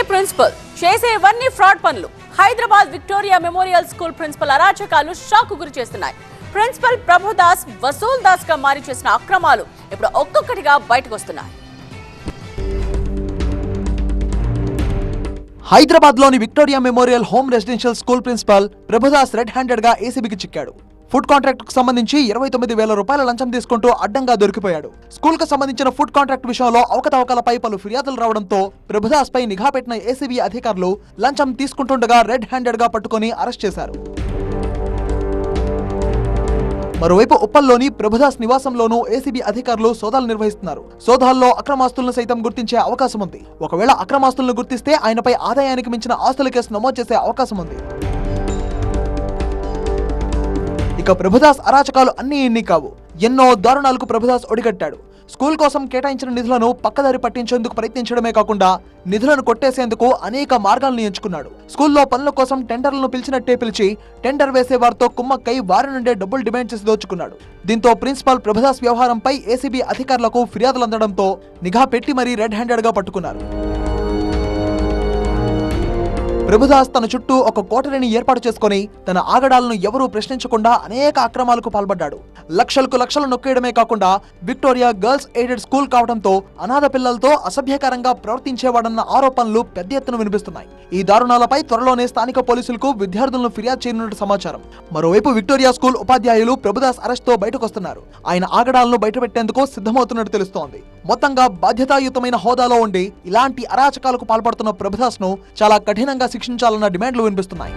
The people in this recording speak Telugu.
ప్రిన్సిపల్ చేసేవన్నీ ఫ్రాడ్ పనులు. Hyderabad Victoria Memorial school principal అరాచకాలు షాక్ గురి చేస్తున్నాయి. ప్రిన్సిపల్ ప్రభుదాస్ వసూల్ దాస్ గా మారి చేసిన అక్రమాలు ఇప్పుడు ఒక్కొక్కటిగా బయటకు వస్తున్నాయి. హైదరాబాద్ లోని Victoria Memorial home residential school principal Prabhudas red handed గా ఏసీబీకి చిక్కాడు. ఫుడ్ కాంట్రాక్ట్ కు సంబంధించి 29,000 రూపాయల లంచం తీసుకుంటూ అడ్డంగా దొరికిపోయాడు. స్కూల్ కు సంబంధించిన ఫుడ్ కాంట్రాక్ట్ విషయంలో అవకతవకలపై పలు ఫిర్యాదులు రావడంతో ప్రభుదాస్ పై నిఘా పెట్టిన ఏసీబీ అధికారులు లంచం తీసుకుంటుండగా రెడ్ హ్యాండెడ్ గా పట్టుకుని అరెస్ట్ చేశారు. మరోవైపు ఉప్పల్లోని ప్రభుదాస్ నివాసంలోనూ ఏసీబీ అధికారులు సోదాలు నిర్వహిస్తున్నారు. సోదాల్లో అక్రమాస్తులను సైతం గుర్తించే అవకాశం ఉంది. ఒకవేళ అక్రమాస్తులను గుర్తిస్తే ఆయనపై ఆదాయానికి మించిన ఆస్తుల కేసు నమోదు చేసే అవకాశం ఉంది. ఇక ప్రభుదాస్ అరాచకాలు అన్నీ ఇన్ని కావు. ఎన్నో దారుణాలకు ప్రభుదాస్ ఒడిగట్టాడు. స్కూల్ కోసం కేటాయించిన నిధులను పక్కదారి పట్టించేందుకు ప్రయత్నించడమే కాకుండా నిధులను కొట్టేసేందుకు అనేక మార్గాలను ఎంచుకున్నాడు. స్కూల్లో పనుల కోసం టెండర్లను పిలిచినట్టే పిలిచి టెండర్ వేసే వారితో కుమ్మక్కై వారి నుండే డబ్బులు డిమాండ్ చేసి దోచుకున్నాడు. దీంతో ప్రిన్సిపల్ ప్రభుదాస్ వ్యవహారంపై ఏసీబీ అధికారులకు ఫిర్యాదులు అందడంతో నిఘా పెట్టి మరీ రెడ్ హ్యాండెడ్ గా పట్టుకున్నారు. ప్రభుదాస్ తన చుట్టూ ఒక కోటరీని ఏర్పాటు చేసుకుని తన ఆగడాలను ఎవరూ ప్రశ్నించకుండా అనేక అక్రమాలకు పాల్పడ్డాడు. లక్షలకు లక్షలు నొక్కేయడమే కాకుండా విక్టోరియా గర్ల్స్ ఎయిడెడ్ స్కూల్ కావడంతో అనాథ పిల్లలతో అసభ్యకరంగా ప్రవర్తించేవాడన్న ఆరోపణలు పెద్ద ఎత్తున వినిపిస్తున్నాయి. ఈ దారుణాలపై త్వరలోనే స్థానిక పోలీసులకు విద్యార్థులను ఫిర్యాదు చేయనున్నట్టు సమాచారం. మరోవైపు విక్టోరియా స్కూల్ ఉపాధ్యాయులు ప్రభుదాస్ అరెస్ట్ తో బయటకొస్తున్నారు. ఆయన ఆగడాలను బయటపెట్టేందుకు సిద్ధమవుతున్నట్టు తెలుస్తోంది. మొత్తంగా బాధ్యతాయుతమైన హోదాలో ఉండి ఇలాంటి అరాచకాలకు పాల్పడుతున్న ప్రభుదాస్ ను చాలా కఠినంగా శిక్షించాలన్న డిమాండ్లు వినిపిస్తున్నాయి.